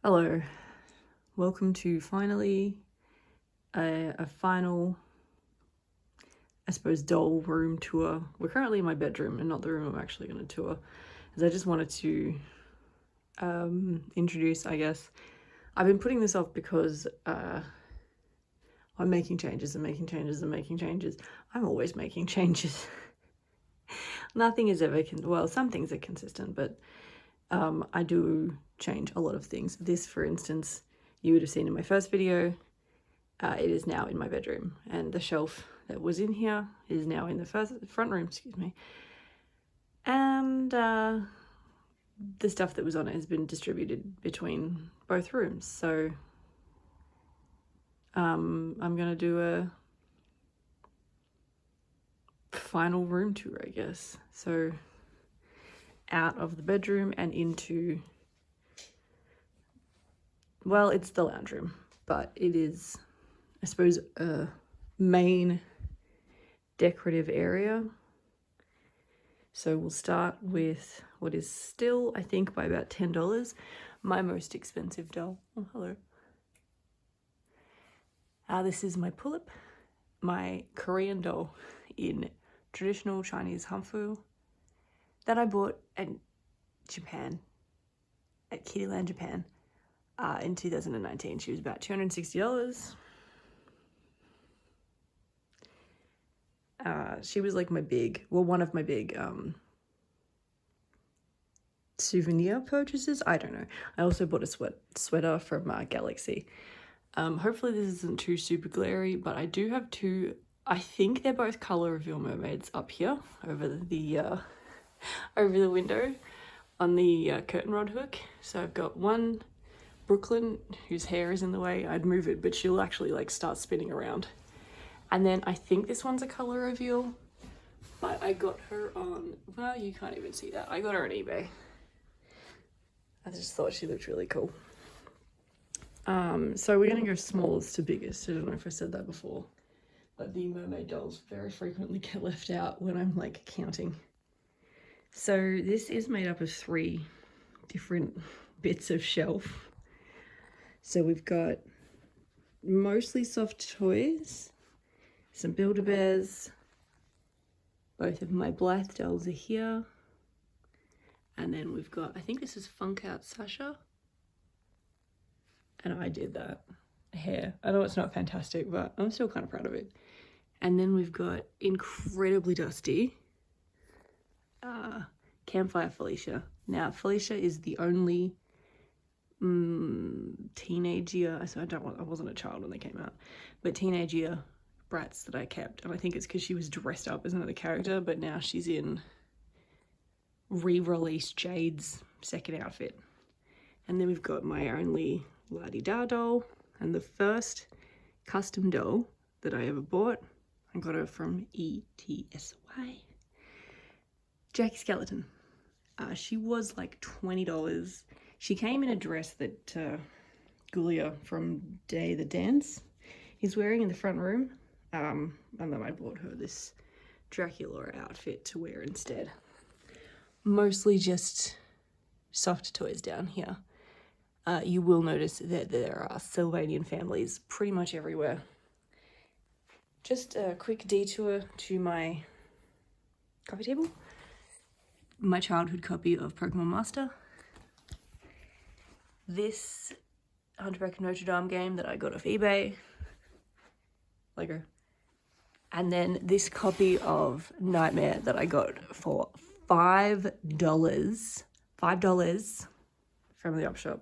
Hello, welcome to finally a final, I suppose, doll room tour. We're currently in my bedroom and not the room I'm actually going to tour, as I just wanted to introduce, I guess. I've been putting this off because I'm making changes and making changes and making changes. I'm always making changes. Nothing is ever, well, some things are consistent, but I do change a lot of things. This, for instance, you would have seen in my first video. It is now in my bedroom, and the shelf that was in here is now in the front room, excuse me. And the stuff that was on it has been distributed between both rooms. So I'm gonna do a final room tour, I guess. So out of the bedroom and into, well, it's the lounge room, but it is, I suppose, a main decorative area. So we'll start with what is still, I think, by about $10, my most expensive doll. Oh, hello. This is my pull-up, my Korean doll in traditional Chinese hanfu that I bought at Japan, at Kittyland Japan, in 2019. She was about $260. She was like one of my big souvenir purchases. I don't know. I also bought a sweater from Galaxy. Hopefully this isn't too super glary, but I do have two, I think they're both color reveal mermaids up here over the window on the curtain rod hook. So I've got one Brooklyn whose hair is in the way. I'd move it, but she'll actually like start spinning around. And then I think this one's a color reveal, but I got her on, well, you can't even see that. I got her on eBay. I just thought she looked really cool. So we're gonna go smallest to biggest. I don't know if I said that before, but the mermaid dolls very frequently get left out when I'm like counting. So this is made up of 3 different bits of shelf. So we've got mostly soft toys, some Build-A-Bears, both of my Blythe dolls are here, and then we've got, I think this is Funk Out Sasha, and I did that hair. I know it's not fantastic, but I'm still kind of proud of it. And then we've got incredibly dusty Campfire Felicia. Now Felicia is the only teenage year, so I wasn't a child when they came out, but teenage year Bratz that I kept, and I think it's because she was dressed up as another character, but now she's in re-released Jade's second outfit. And then we've got my only la-di-da doll, and the first custom doll that I ever bought, I got her from ETSY, Jackie Skeleton. She was like $20. She came in a dress that Gulia from Day the Dance is wearing in the front room. And then I bought her this Dracula outfit to wear instead. Mostly just soft toys down here. You will notice that there are Sylvanian families pretty much everywhere. Just a quick detour to my coffee table. My childhood copy of Pokemon Master. This Hunchback of Notre Dame game that I got off eBay. Lego. And then this copy of Nightmare that I got for $5 from the op shop.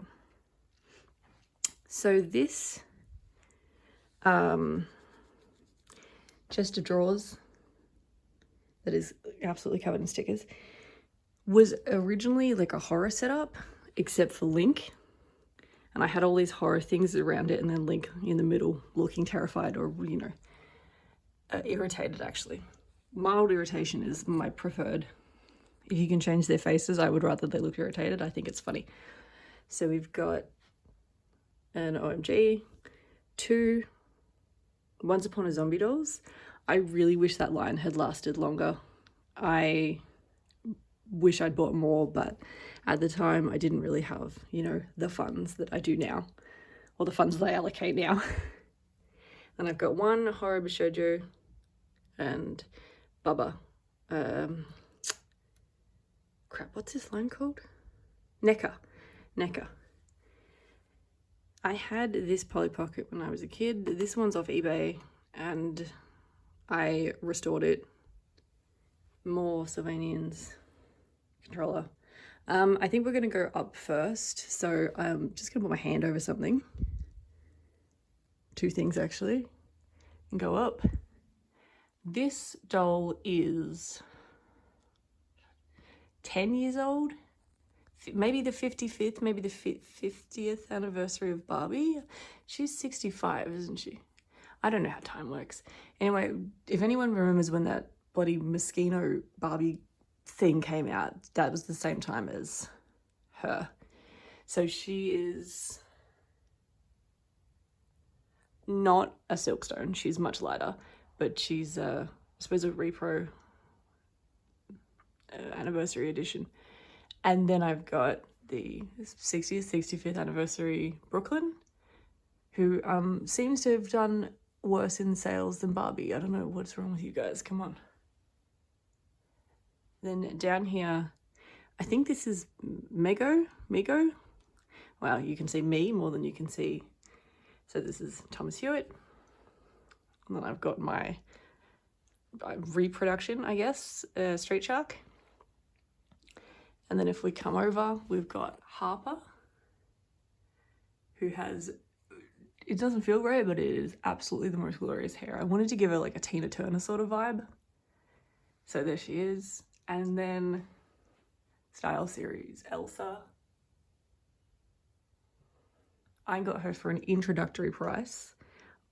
So this chest of drawers that is absolutely covered in stickers was originally like a horror setup, except for Link. And I had all these horror things around it, and then Link in the middle looking terrified, or, you know, irritated actually. Mild irritation is my preferred. If you can change their faces, I would rather they look irritated. I think it's funny. So we've got an OMG, 2 Once Upon a Zombie dolls. I really wish that line had lasted longer. I wish I'd bought more, but At the time, I didn't really have, you know, the funds that I do now, or the funds that I allocate now. And I've got one Horror Shoujo and Bubba. Crap, what's this line called? NECA. I had this Polly Pocket when I was a kid. This one's off eBay and I restored it. More Sylvanians controller. I think we're gonna go up first. So I'm just gonna put my hand over something. Two things actually, and go up. This doll is 10 years old. Maybe the 55th, maybe the 50th anniversary of Barbie. She's 65, isn't she? I don't know how time works. Anyway, if anyone remembers when that bloody Moschino Barbie thing came out, that was the same time as her. So she is not a silkstone. She's much lighter, but she's, I suppose, a Repro anniversary edition. And then I've got the 60th, 65th anniversary Brooklyn, who seems to have done worse in sales than Barbie. I don't know what's wrong with you guys. Come on. Then down here, I think this is Migo. Well, you can see me more than you can see. So this is Thomas Hewitt. And then I've got my reproduction, I guess, Street Shark. And then if we come over, we've got Harper, who has, it doesn't feel great, but it is absolutely the most glorious hair. I wanted to give her like a Tina Turner sort of vibe. So there she is. And then Style Series, Elsa. I got her for an introductory price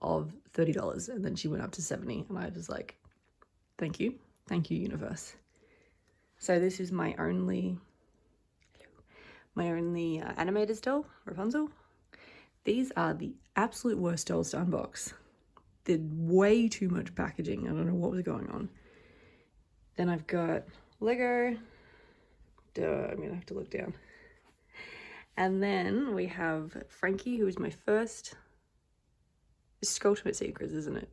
of $30, and then she went up to $70, and I was like, thank you, universe. So this is my only animator's doll, Rapunzel. These are the absolute worst dolls to unbox. They're way too much packaging. I don't know what was going on. Then I've got Lego. I'm gonna have to look down. And then we have Frankie, who is my first. It's Ultimate Secrets, isn't it?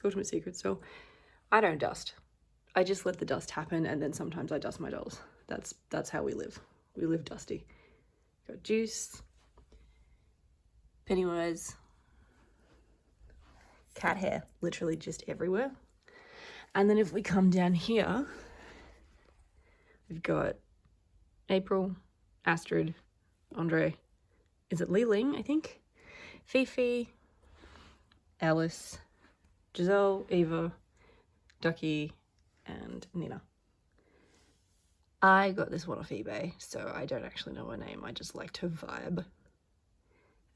Ultimate Secrets doll. I don't dust. I just let the dust happen, and then sometimes I dust my dolls. That's how we live. We live dusty. Got Juice, Pennywise, cat hair, literally just everywhere. And then if we come down here, we've got April, Astrid, Andre, is it Li Ling, I think? Fifi, Alice, Giselle, Eva, Ducky, and Nina. I got this one off eBay, so I don't actually know her name. I just liked her vibe.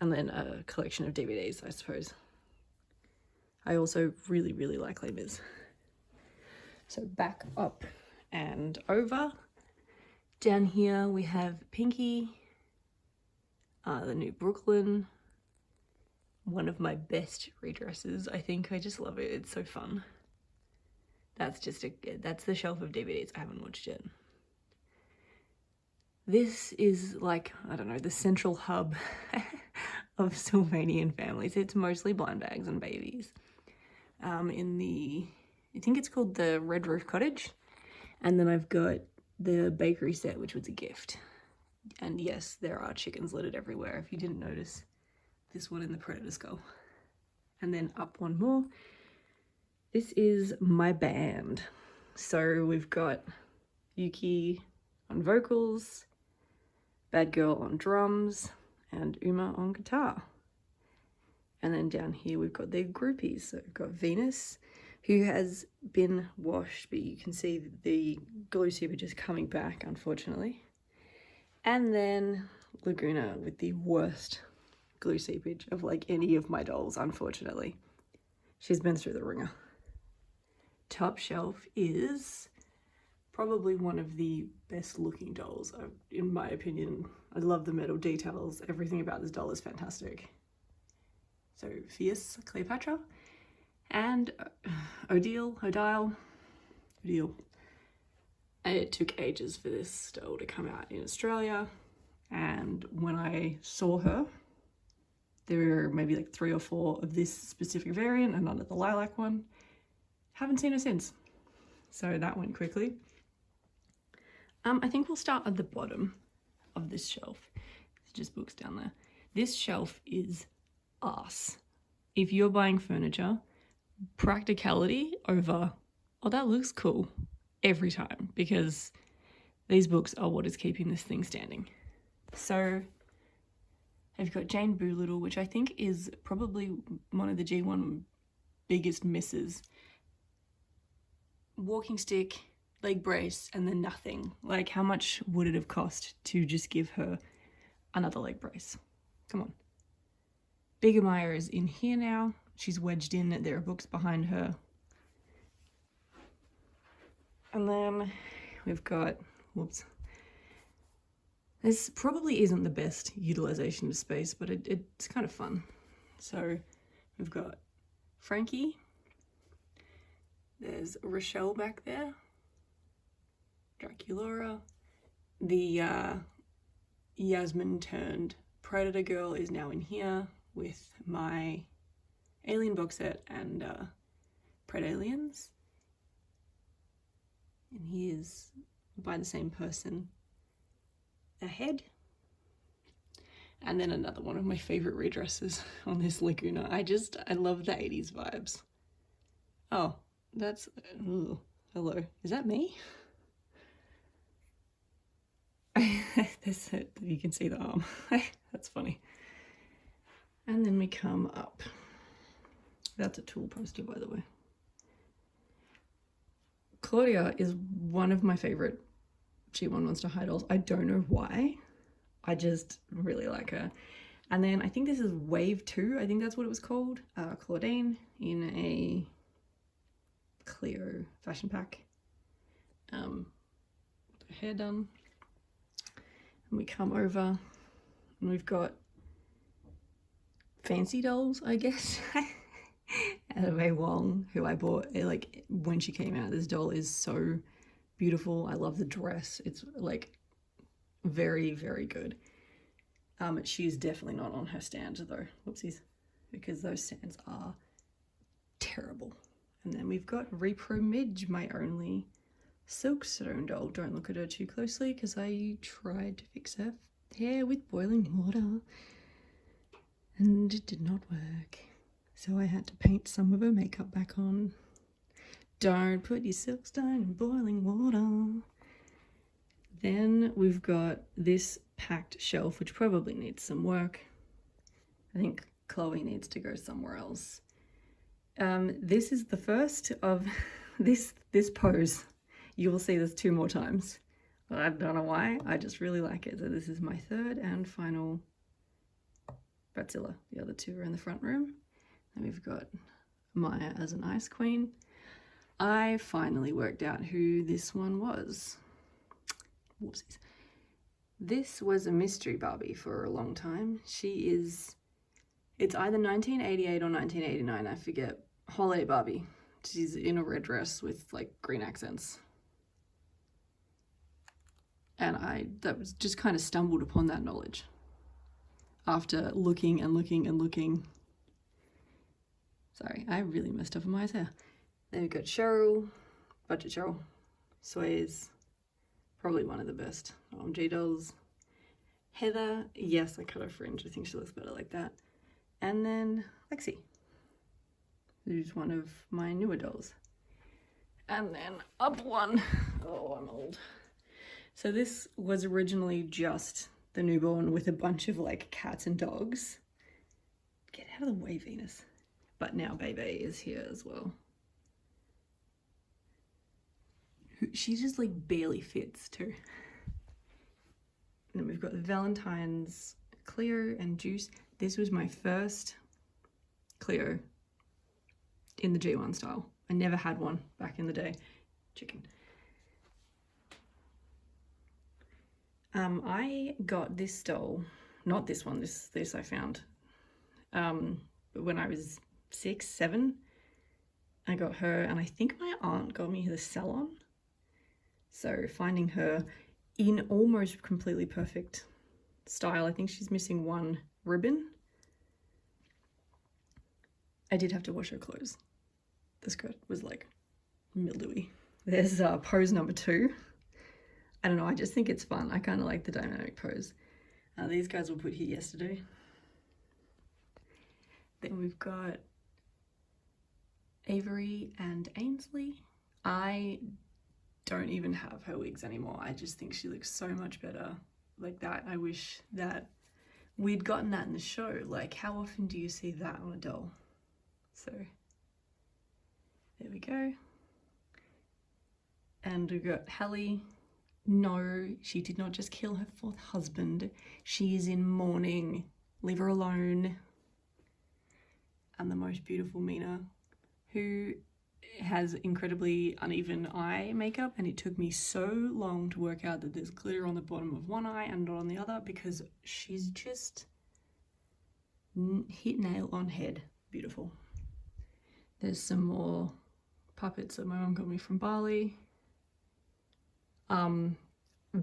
And then a collection of DVDs, I suppose. I also really, really like Les Mis. So back up and over. Down here we have Pinky, the new Brooklyn. One of my best redresses, I think. I just love it. It's so fun. That's the shelf of DVDs I haven't watched yet. This is like, I don't know, the central hub of Sylvanian families. It's mostly blind bags and babies. I think it's called the Red Roof Cottage. And then I've got the bakery set, which was a gift. And yes, there are chickens littered everywhere, if you didn't notice. This one in the Predator skull. And then up one more. This is my band. So we've got Yuki on vocals, Bad Girl on drums, and Uma on guitar. And then down here we've got their groupies. So we've got Venus, who has been washed, but you can see the glue seepage is coming back, unfortunately. And then Laguna with the worst glue seepage of like any of my dolls, unfortunately. She's been through the ringer. Top shelf is probably one of the best looking dolls, in my opinion. I love the metal details. Everything about this doll is fantastic. So Fierce Cleopatra and Odile, It took ages for this doll to come out in Australia, and when I saw her, there were maybe like 3 or 4 of this specific variant and none of the lilac one. Haven't seen her since. So that went quickly. I think we'll start at the bottom of this shelf. It's just books down there. This shelf is arse. If you're buying furniture, practicality over, oh, that looks cool, every time, because these books are what is keeping this thing standing. So I've got Jane Boolittle, which I think is probably one of the G1 biggest misses. Walking stick, leg brace, and then nothing. Like, how much would it have cost to just give her another leg brace? Come on. Biggermeyer is in here now. She's wedged in. There are books behind her. And then we've got, whoops. This probably isn't the best utilization of space, but it's kind of fun. So we've got Frankie. There's Rochelle back there. Draculaura. The Yasmin turned Predator girl is now in here with my Alien box set and Pred Aliens. And he is by the same person ahead. And then another one of my favorite redresses on this Laguna. I love the 80s vibes. Oh, that's, ooh, hello. Is that me? That's it. You can see the arm. That's funny. And then we come up. That's a Tool poster, by the way. Claudia is one of my favorite G1 Monster High dolls. I don't know why. I just really like her. And then I think this is Wave 2. I think that's what it was called. Claudine in a Cleo fashion pack. Her hair done. And we come over and we've got fancy dolls, I guess. Anyway, Wong, who I bought like when she came out. This doll is so beautiful. I love the dress. It's like very, very good. She's definitely not on her stand though. Whoopsies. Because those stands are terrible. And then we've got Repro Midge, my only Silkstone doll. Don't look at her too closely because I tried to fix her hair with boiling water and it did not work. So I had to paint some of her makeup back on. Don't put your Silkstone in boiling water. Then we've got this packed shelf, which probably needs some work. I think Chloe needs to go somewhere else. This is the first of this pose. You will see this 2 more times. I don't know why, I just really like it. So this is my third and final Bratzillaz. The other 2 are in the front room. And we've got Maya as an Ice Queen. I finally worked out who this one was. Whoopsies. This was a mystery Barbie for a long time. She is, it's either 1988 or 1989, I forget. Holiday Barbie. She's in a red dress with like green accents. And that was just kind of stumbled upon that knowledge after looking and looking and looking. Sorry, I really messed up on my hair. Then we've got Cheryl, Budget Cheryl, Sways, probably one of the best OMG dolls. Heather, yes, I cut her fringe. I think she looks better like that. And then Lexi, who's one of my newer dolls. And then up one. Oh, I'm old. So this was originally just the newborn with a bunch of like cats and dogs. Get out of the way, Venus. But now Bebe is here as well. She just like barely fits too. And then we've got the Valentine's Cleo and Juice. This was my first Cleo in the G1 style. I never had one back in the day. Chicken. I got this doll, not this one, this I found, when I was 6, 7. I got her, and I think my aunt got me the Salon. So finding her in almost completely perfect style. I think she's missing one ribbon. I did have to wash her clothes. The skirt was like mildewy. There's pose number 2. I don't know, I just think it's fun. I kind of like the dynamic pose. These guys were put here yesterday. Then we've got Avery and Ainsley. I don't even have her wigs anymore. I just think she looks so much better like that. I wish that we'd gotten that in the show. Like, how often do you see that on a doll? So there we go. And we've got Hallie. No, she did not just kill her 4th husband. She is in mourning. Leave her alone. And the most beautiful Mina, who has incredibly uneven eye makeup, and it took me so long to work out that there's glitter on the bottom of one eye and not on the other, because she's just hit nail on head. Beautiful. There's some more puppets that my mum got me from Bali.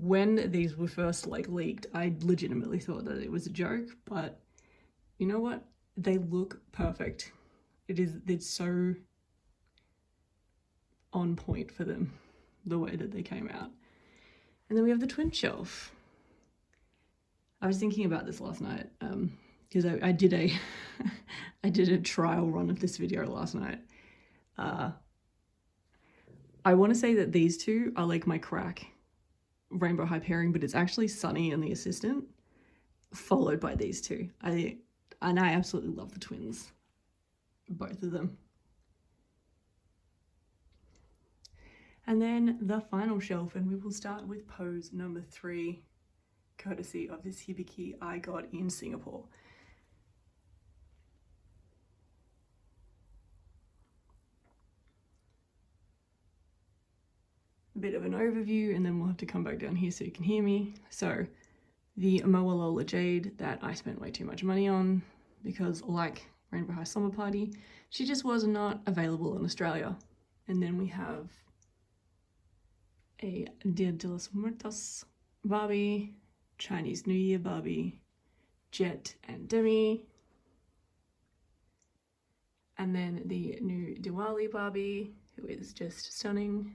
When these were first like leaked, I legitimately thought that it was a joke, but you know what? They look perfect. It's so on point for them, the way that they came out. And then we have the twin shelf. I was thinking about this last night, because I did a I did a trial run of this video last night. I want to say that these two are like my crack rainbow high pairing, but it's actually Sunny and the assistant, followed by these two. I absolutely love the twins, both of them. And then the final shelf, and we will start with pose number 3, courtesy of this hibiki I got in Singapore. A bit of an overview, and then we'll have to come back down here so you can hear me. So the Moalola Jade that I spent way too much money on, because like Rainbow High Slumber Party, she just was not available in Australia. And then we have a Dia de los Muertos Barbie, Chinese New Year Barbie, Jet and Demi, and then the new Diwali Barbie, who is just stunning.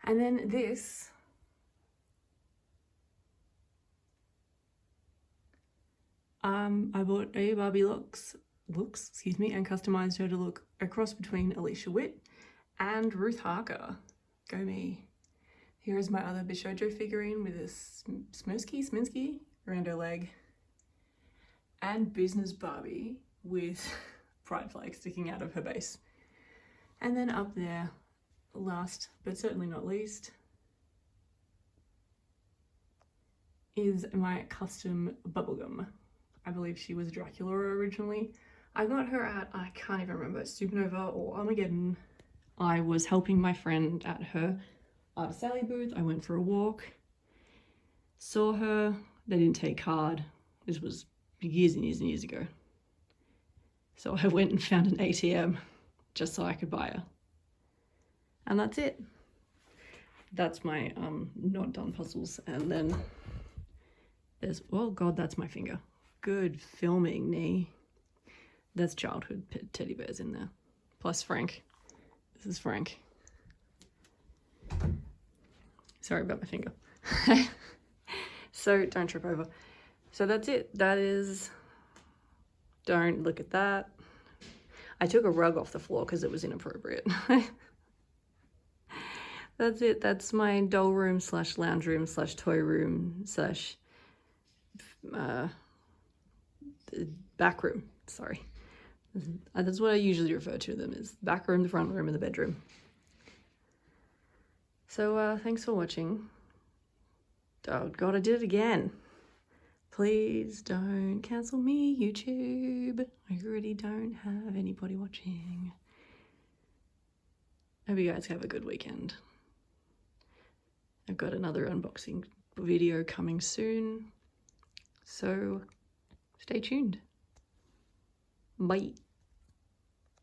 And then this, I bought a Barbie looks, and customized her to look a cross between Alicia Witt and Ruth Harker. Go me. Here is my other Bishojo figurine with a Smirsky around her leg. And Business Barbie with pride flag sticking out of her base. And then up there, last but certainly not least, is my custom bubblegum. I believe she was Dracula originally. I got her at, I can't even remember, Supernova or Armageddon. I was helping my friend at her Art Sally booth. I went for a walk, saw her, they didn't take card. This was years and years and years ago. So I went and found an ATM just so I could buy her. And that's it. That's my not done puzzles. And then there's, oh God, that's my finger. Good filming, knee. There's childhood teddy bears in there. Plus Frank. This is Frank. Sorry about my finger. So don't trip over. So that's it. That is, don't look at that. I took a rug off the floor because it was inappropriate. That's it. That's my doll room / lounge room / toy room / back room. Sorry. That's what I usually refer to them as. Back room, the front room, and the bedroom. So thanks for watching. Oh God, I did it again. Please don't cancel me, YouTube. I already don't have anybody watching. Hope you guys have a good weekend. I've got another unboxing video coming soon, so stay tuned. Bye.